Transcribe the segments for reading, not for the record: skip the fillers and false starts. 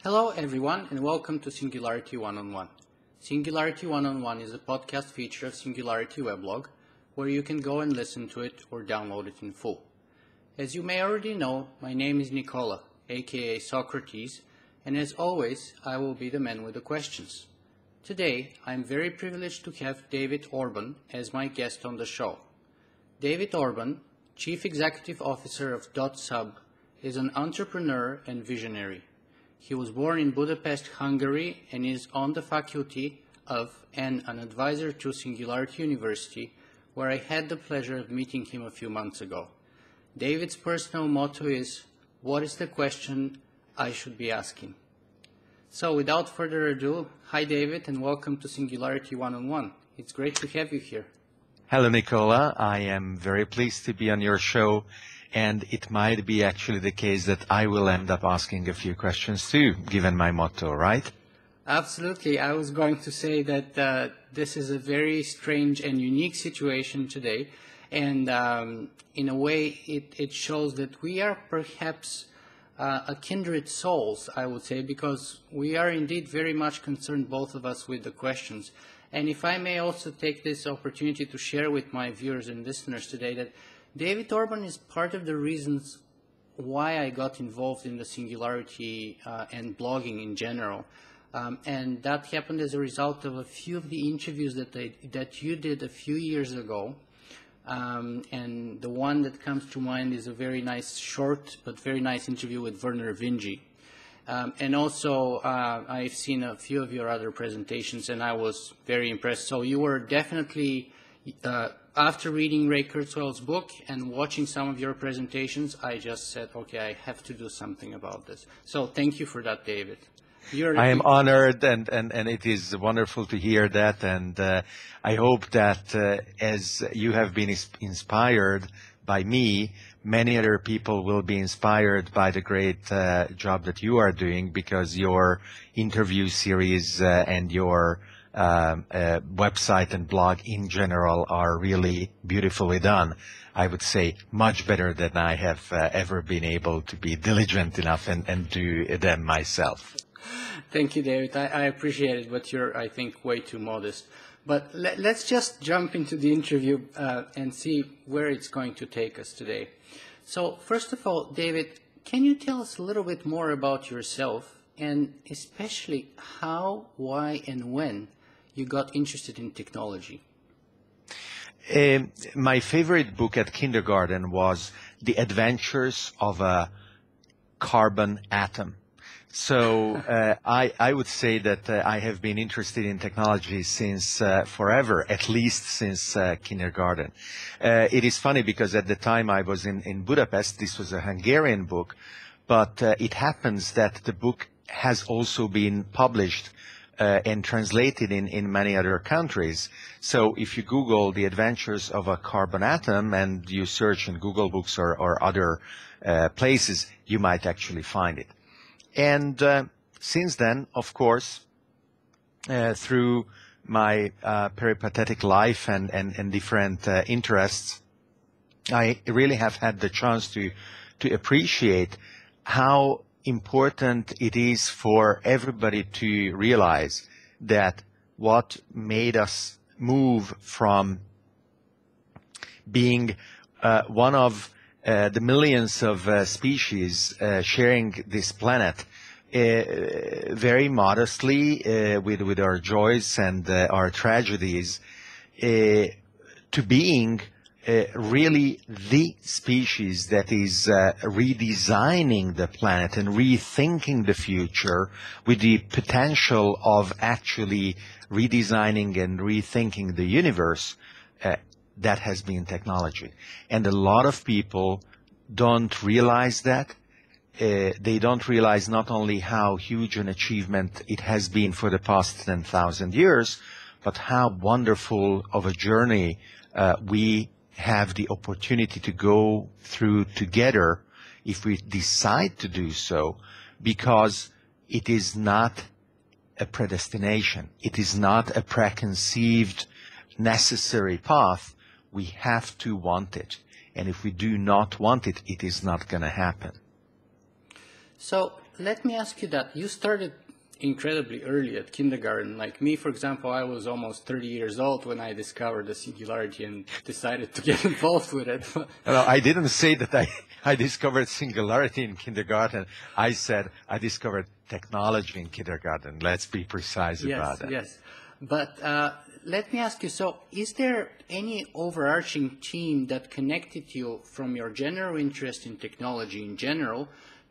Hello everyone and welcome to Singularity One-on-One. Singularity One-on-One is a podcast feature of Singularity weblog where you can go and listen to it or download it in full. As you may already know, my name is Nicola, aka Socrates, and as always, I will be the man with the questions. Today, I am very privileged to have David Orban as my guest on the show. David Orban, Chief Executive Officer of .sub, is an entrepreneur and visionary. He was born in Budapest, Hungary, and is on the faculty of and an advisor to Singularity University, where I had the pleasure of meeting him a few months ago. David's personal motto is, "What is the question I should be asking?" So without further ado, hi David and welcome to Singularity One-on-One. It's great to have you here. Hello, Nicola. I am very pleased to be on your show, and it might be actually the case that I will end up asking a few questions too, given my motto, right? Absolutely. I was going to say that this is a very strange and unique situation today, and in a way it shows that we are perhaps a kindred souls, I would say, because we are indeed very much concerned, both of us, with the questions. And if I may also take this opportunity to share with my viewers and listeners today that David Orban is part of the reasons why I got involved in the Singularity and blogging in general. And that happened as a result of a few of the interviews that you did a few years ago. And the one that comes to mind is a very nice, short but very nice interview with Werner Vinge. And also, I've seen a few of your other presentations, and I was very impressed. So you were definitely, after reading Ray Kurzweil's book and watching some of your presentations, I just said, okay, I have to do something about this. So thank you for that, David. I am honored, and it is wonderful to hear that, and I hope that as you have been inspired by me, many other people will be inspired by the great job that you are doing, because your interview series and your website and blog in general are really beautifully done. I would say much better than I have ever been able to be diligent enough and do them myself. Thank you, David. I appreciate it, but you're, I think, way too modest. But let's just jump into the interview and see where it's going to take us today. So first of all, David, can you tell us a little bit more about yourself, and especially how, why, and when you got interested in technology? My favorite book at kindergarten was The Adventures of a Carbon Atom. So I would say that I have been interested in technology since forever, at least since kindergarten. It is funny because at the time I was in Budapest, this was a Hungarian book, but it happens that the book has also been published and translated in many other countries. So if you Google The Adventures of a Carbon Atom and you search in Google Books or other places, you might actually find it. And since then, of course, through my peripatetic life and different interests, I really have had the chance to appreciate how important it is for everybody to realize that what made us move from being one of the millions of species sharing this planet very modestly with our joys and our tragedies to being really the species that is redesigning the planet and rethinking the future with the potential of actually redesigning and rethinking the universe. That has been technology. And a lot of people don't realize that. They don't realize not only how huge an achievement it has been for the past 10,000 years, but how wonderful of a journey we have the opportunity to go through together if we decide to do so, because it is not a predestination. It is not a preconceived necessary path. We have to want it. And if we do not want it, it is not going to happen. So let me ask you that. You started incredibly early at kindergarten. Like me, for example, I was almost 30 years old when I discovered the singularity and decided to get involved with it. Well, I didn't say that I discovered singularity in kindergarten. I said I discovered technology in kindergarten. Let's be precise about it. Yes. But let me ask you, so is there any overarching theme that connected you from your general interest in technology in general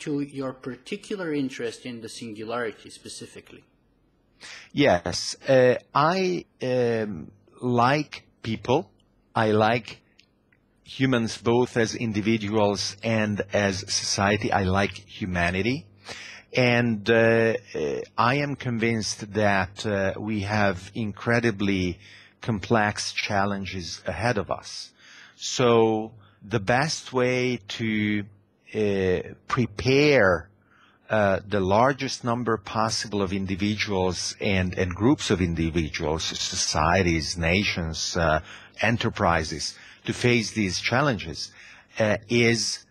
to your particular interest in the singularity specifically? Yes, I like people. I like humans both as individuals and as society. I like humanity. And I am convinced that we have incredibly complex challenges ahead of us. So the best way to prepare the largest number possible of individuals and groups of individuals, societies, nations, enterprises to face these challenges is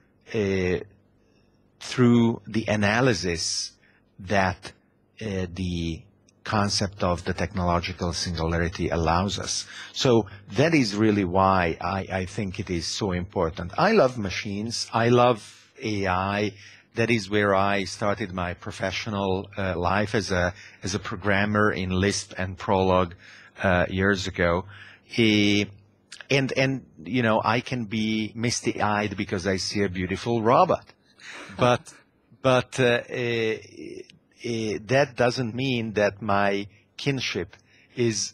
through the analysis that the concept of the technological singularity allows us. So that is really why I think it is so important. I love machines. I love AI. That is where I started my professional life as a programmer in Lisp and Prolog years ago. And you know, I can be misty-eyed because I see a beautiful robot. But that doesn't mean that my kinship is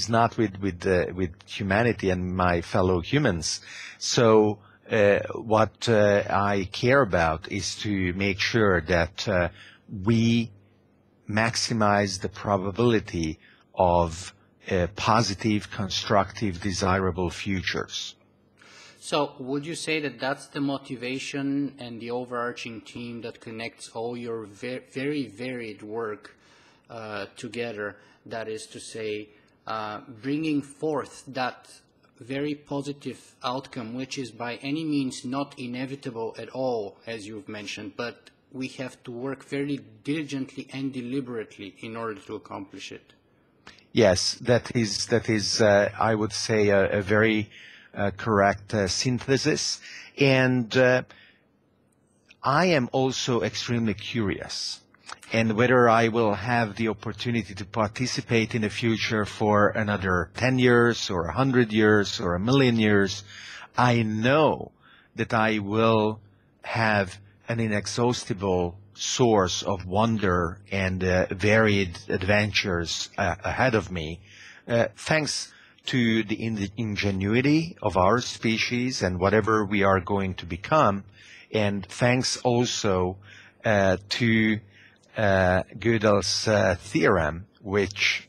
not with humanity and my fellow humans. So what I care about is to make sure that we maximize the probability of positive, constructive, desirable futures. So would you say that that's the motivation and the overarching theme that connects all your very varied work together? That is to say, bringing forth that very positive outcome, which is by any means not inevitable at all, as you've mentioned, but we have to work very diligently and deliberately in order to accomplish it. Yes, that is I would say a very correct synthesis. And I am also extremely curious. And whether I will have the opportunity to participate in the future for another 10 years or 100 years or 1,000,000 years, I know that I will have an inexhaustible source of wonder and varied adventures ahead of me, thanks to the ingenuity of our species and whatever we are going to become, and thanks also to Gödel's theorem, which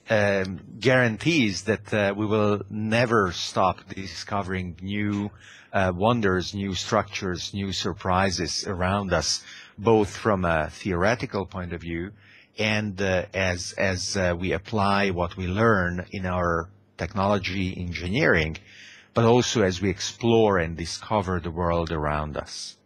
guarantees that we will never stop discovering new wonders, new structures, new surprises around us, both from a theoretical point of view and as we apply what we learn in our technology engineering, but also as we explore and discover the world around us.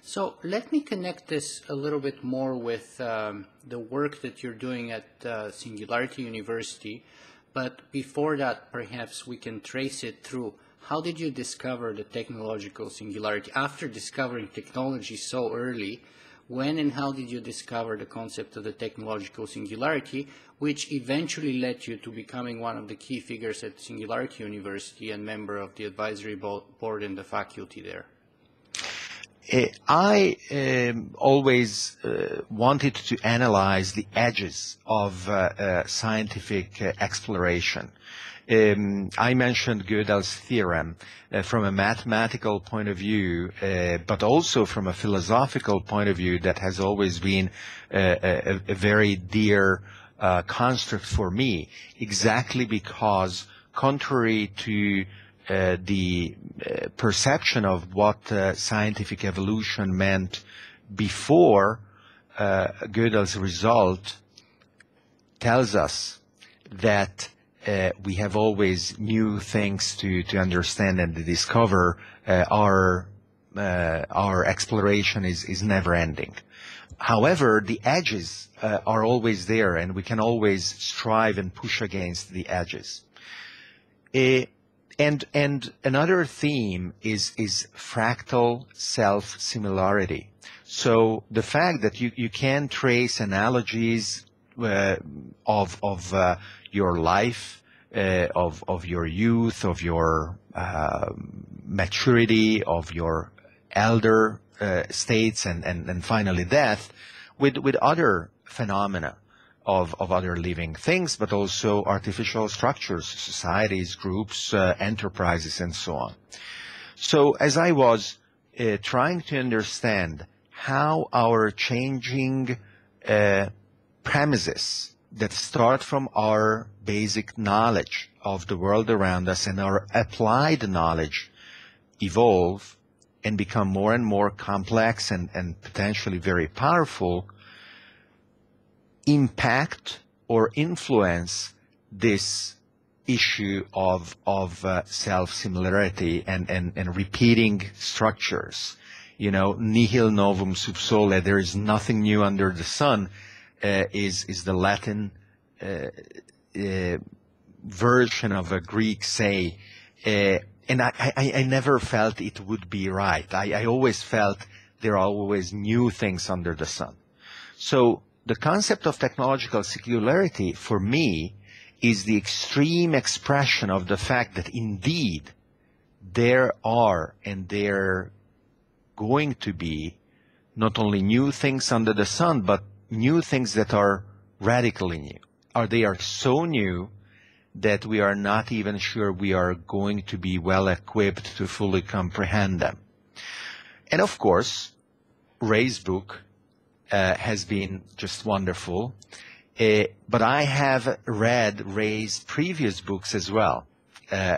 So let me connect this a little bit more with the work that you're doing at Singularity University. But before that, perhaps we can trace it through. How did you discover the technological singularity? After discovering technology so early, when and how did you discover the concept of the technological singularity, which eventually led you to becoming one of the key figures at Singularity University and member of the advisory board and the faculty there? I always wanted to analyze the edges of scientific exploration. I mentioned Gödel's theorem from a mathematical point of view, but also from a philosophical point of view that has always been a very dear construct for me, exactly because contrary to the perception of what scientific evolution meant before, Gödel's result tells us that we have always new things to understand and to discover. Our exploration is never ending. However, the edges are always there, and we can always strive and push against the edges. And another theme is fractal self-similarity. So the fact that you can trace analogies of your life, of your youth, of your maturity, of your elder states, and finally death, with other phenomena of other living things, but also artificial structures, societies, groups, enterprises, and so on. So as I was trying to understand how our changing premises that start from our basic knowledge of the world around us and our applied knowledge evolve and become more and more complex and potentially very powerful, impact or influence this issue of self-similarity and repeating structures. You know, nihil novum sub sole, there is nothing new under the sun, is the Latin version of a Greek say. And I never felt it would be right. I always felt there are always new things under the sun. So the concept of technological singularity for me is the extreme expression of the fact that indeed there are and there going to be not only new things under the sun, but new things that are radically new. Or they are so new that we are not even sure we are going to be well equipped to fully comprehend them. And of course, Ray's book has been just wonderful. But I have read Ray's previous books as well,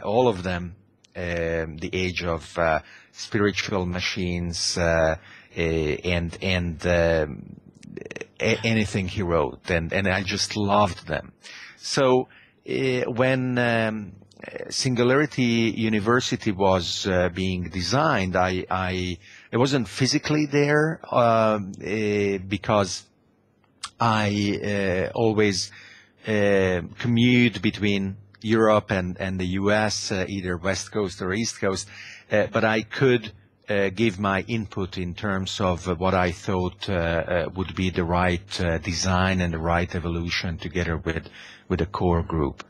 all of them, The Age of Spiritual Machines, and anything he wrote, and I just loved them. So when Singularity University was being designed, I wasn't physically there because I always commute between Europe and the US, either West Coast or East Coast, but I could give my input in terms of what I thought would be the right design and the right evolution together with a core group.